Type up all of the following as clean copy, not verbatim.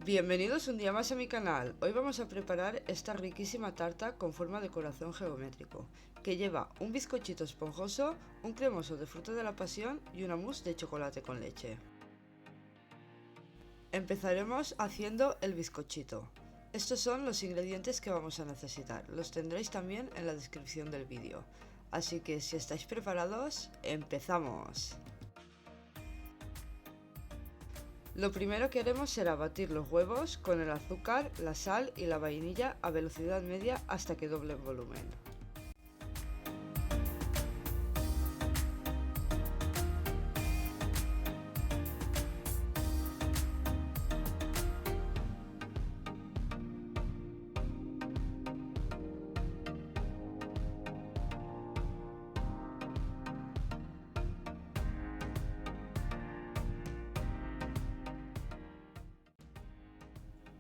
Bienvenidos un día más a mi canal. Hoy vamos a preparar esta riquísima tarta con forma de corazón geométrico, que lleva un bizcochito esponjoso, un cremoso de fruta de la pasión y una mousse de chocolate con leche. Empezaremos haciendo el bizcochito. Estos son los ingredientes que vamos a necesitar, los tendréis también en la descripción del vídeo. Así que si estáis preparados, ¡empezamos! Lo primero que haremos será batir los huevos con el azúcar, la sal y la vainilla a velocidad media hasta que doblen volumen.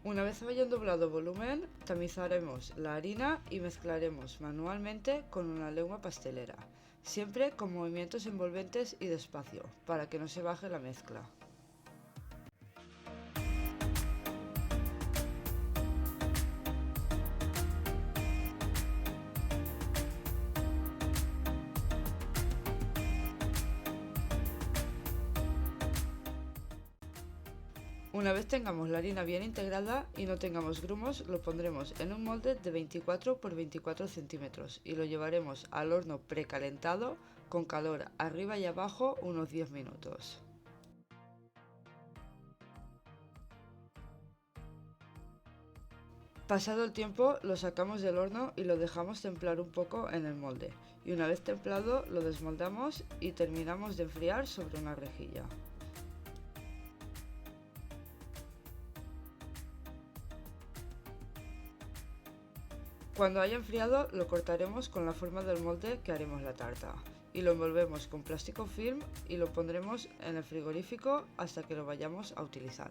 Una vez hayan doblado volumen, tamizaremos la harina y mezclaremos manualmente con una lengua pastelera, siempre con movimientos envolventes y despacio, para que no se baje la mezcla. Una vez tengamos la harina bien integrada y no tengamos grumos, lo pondremos en un molde de 24 por 24 centímetros y lo llevaremos al horno precalentado con calor arriba y abajo unos 10 minutos. Pasado el tiempo lo sacamos del horno y lo dejamos templar un poco en el molde, y una vez templado lo desmoldamos y terminamos de enfriar sobre una rejilla. Cuando haya enfriado lo cortaremos con la forma del molde que haremos la tarta y lo envolvemos con plástico film y lo pondremos en el frigorífico hasta que lo vayamos a utilizar.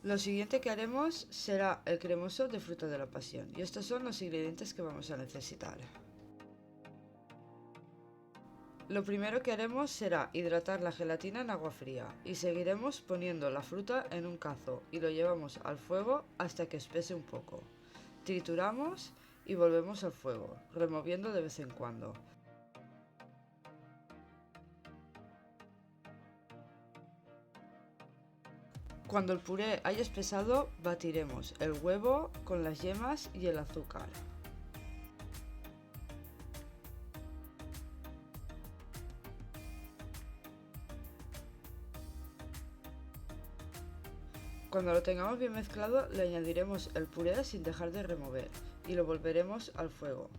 Lo siguiente que haremos será el cremoso de fruta de la pasión y estos son los ingredientes que vamos a necesitar. Lo primero que haremos será hidratar la gelatina en agua fría y seguiremos poniendo la fruta en un cazo y lo llevamos al fuego hasta que espese un poco. Trituramos y volvemos al fuego, removiendo de vez en cuando. Cuando el puré haya espesado, batiremos el huevo con las yemas y el azúcar. Cuando lo tengamos bien mezclado, le añadiremos el puré sin dejar de remover y lo volveremos al fuego.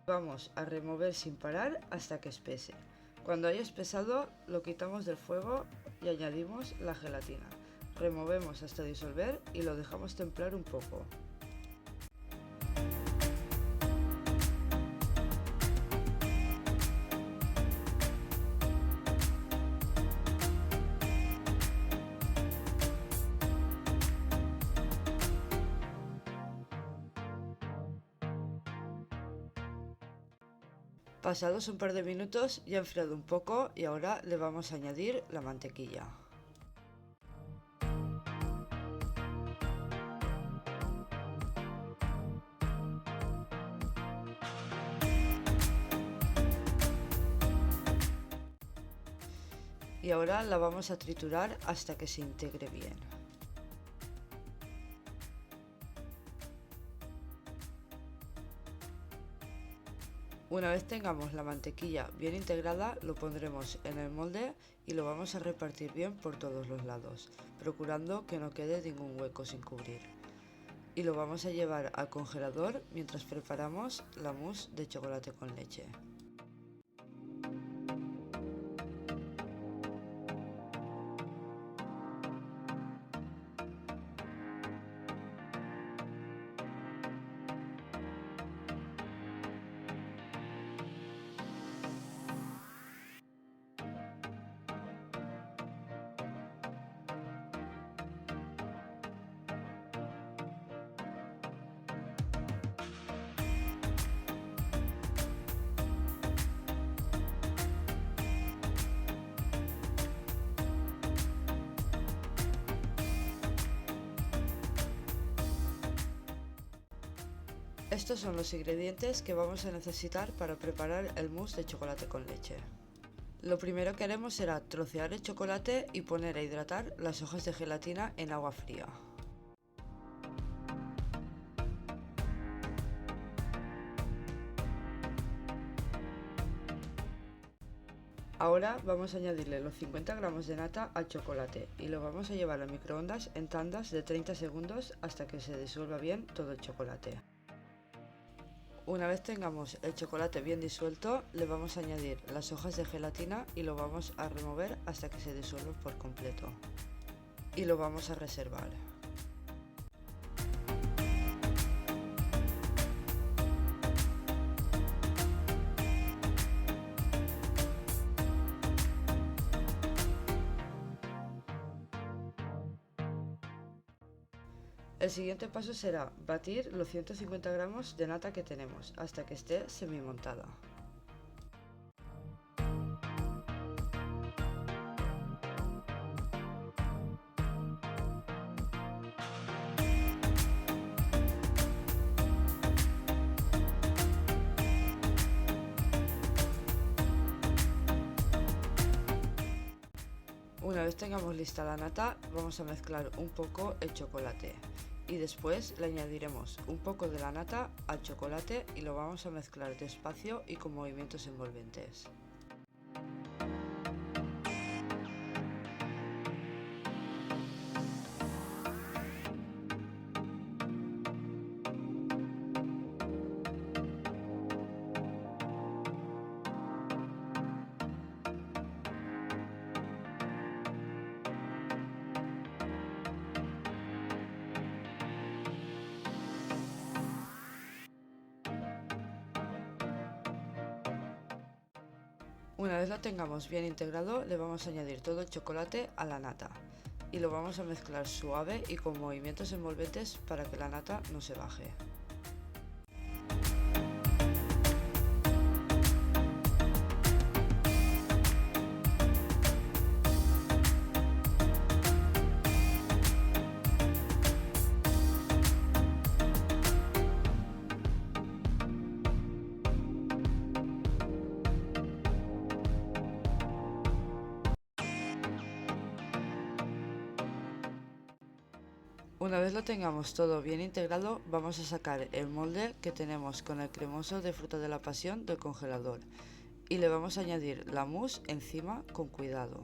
Vamos a remover sin parar hasta que espese. Cuando haya espesado, lo quitamos del fuego y añadimos la gelatina. Removemos hasta disolver y lo dejamos templar un poco. Pasados un par de minutos ya ha enfriado un poco y ahora le vamos a añadir la mantequilla. Y ahora la vamos a triturar hasta que se integre bien. Una vez tengamos la mantequilla bien integrada, lo pondremos en el molde y lo vamos a repartir bien por todos los lados, procurando que no quede ningún hueco sin cubrir. Y lo vamos a llevar al congelador mientras preparamos la mousse de chocolate con leche. Estos son los ingredientes que vamos a necesitar para preparar el mousse de chocolate con leche. Lo primero que haremos será trocear el chocolate y poner a hidratar las hojas de gelatina en agua fría. Ahora vamos a añadirle los 50 gramos de nata al chocolate y lo vamos a llevar al microondas en tandas de 30 segundos hasta que se disuelva bien todo el chocolate. Una vez tengamos el chocolate bien disuelto, le vamos a añadir las hojas de gelatina y lo vamos a remover hasta que se disuelva por completo. Y lo vamos a reservar. El siguiente paso será batir los 150 gramos de nata que tenemos hasta que esté semi-montada. Una vez tengamos lista la nata, vamos a mezclar un poco el chocolate y después le añadiremos un poco de la nata al chocolate y lo vamos a mezclar despacio y con movimientos envolventes. Una vez lo tengamos bien integrado, le vamos a añadir todo el chocolate a la nata y lo vamos a mezclar suave y con movimientos envolventes para que la nata no se baje. Una vez lo tengamos todo bien integrado, vamos a sacar el molde que tenemos con el cremoso de fruta de la pasión del congelador y le vamos a añadir la mousse encima con cuidado.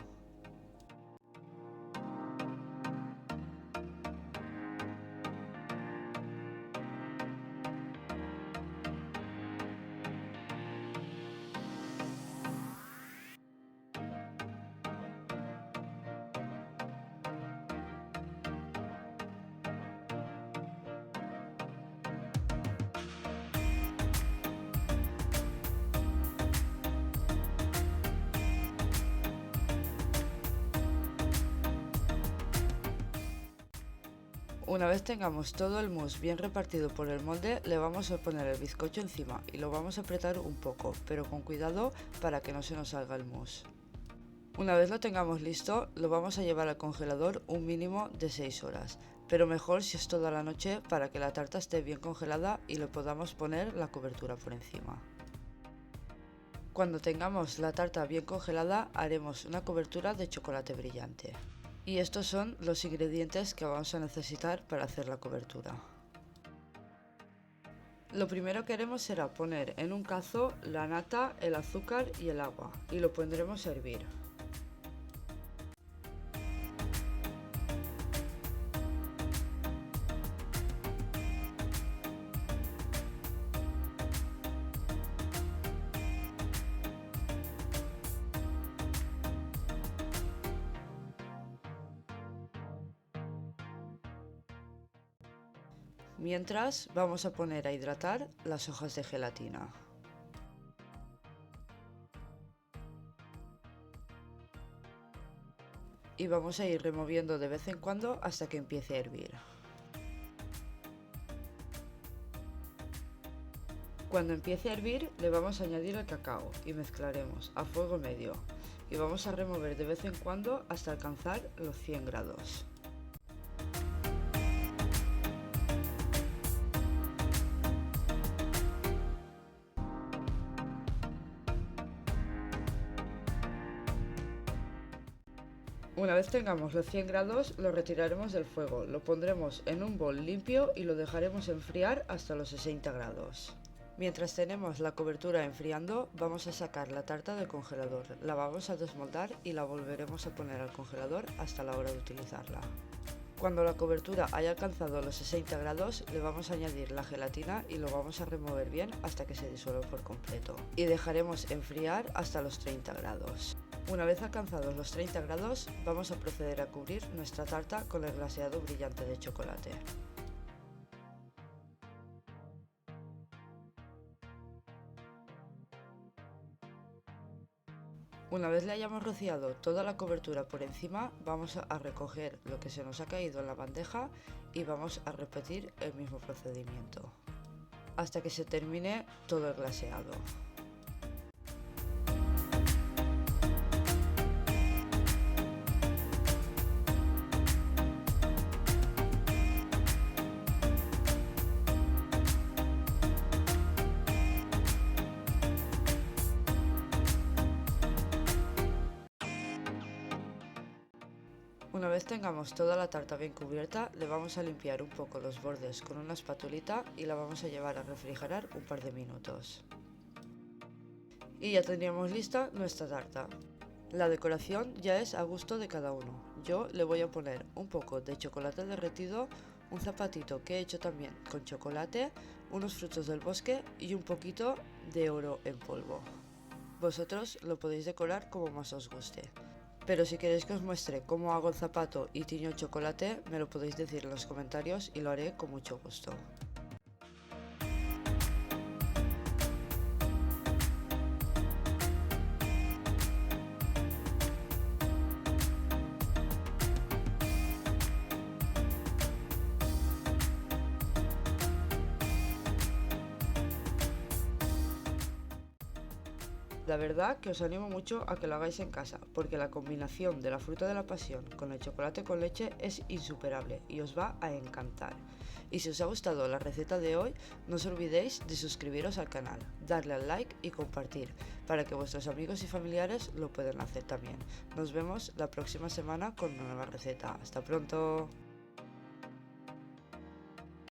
Una vez tengamos todo el mousse bien repartido por el molde, le vamos a poner el bizcocho encima y lo vamos a apretar un poco, pero con cuidado para que no se nos salga el mousse. Una vez lo tengamos listo, lo vamos a llevar al congelador un mínimo de 6 horas, pero mejor si es toda la noche para que la tarta esté bien congelada y le podamos poner la cobertura por encima. Cuando tengamos la tarta bien congelada, haremos una cobertura de chocolate brillante. Y estos son los ingredientes que vamos a necesitar para hacer la cobertura. Lo primero que haremos será poner en un cazo la nata, el azúcar y el agua y lo pondremos a hervir. Mientras vamos a poner a hidratar las hojas de gelatina. Y vamos a ir removiendo de vez en cuando hasta que empiece a hervir. Cuando empiece a hervir le vamos a añadir el cacao y mezclaremos a fuego medio y vamos a remover de vez en cuando hasta alcanzar los 100 grados. Una vez tengamos los 100 grados, lo retiraremos del fuego, lo pondremos en un bol limpio y lo dejaremos enfriar hasta los 60 grados. Mientras tenemos la cobertura enfriando, vamos a sacar la tarta del congelador, la vamos a desmoldar y la volveremos a poner al congelador hasta la hora de utilizarla. Cuando la cobertura haya alcanzado los 60 grados, le vamos a añadir la gelatina y lo vamos a remover bien hasta que se disuelva por completo. Y dejaremos enfriar hasta los 30 grados. Una vez alcanzados los 30 grados, vamos a proceder a cubrir nuestra tarta con el glaseado brillante de chocolate. Una vez le hayamos rociado toda la cobertura por encima, vamos a recoger lo que se nos ha caído en la bandeja y vamos a repetir el mismo procedimiento hasta que se termine todo el glaseado. Una vez tengamos toda la tarta bien cubierta, le vamos a limpiar un poco los bordes con una espatulita y la vamos a llevar a refrigerar un par de minutos. Y ya tendríamos lista nuestra tarta. La decoración ya es a gusto de cada uno. Yo le voy a poner un poco de chocolate derretido, un zapatito que he hecho también con chocolate, unos frutos del bosque y un poquito de oro en polvo. Vosotros lo podéis decorar como más os guste. Pero si queréis que os muestre cómo hago el zapato y tiño el chocolate, me lo podéis decir en los comentarios y lo haré con mucho gusto. La verdad que os animo mucho a que lo hagáis en casa, porque la combinación de la fruta de la pasión con el chocolate con leche es insuperable y os va a encantar. Y si os ha gustado la receta de hoy, no os olvidéis de suscribiros al canal, darle al like y compartir, para que vuestros amigos y familiares lo puedan hacer también. Nos vemos la próxima semana con una nueva receta. ¡Hasta pronto!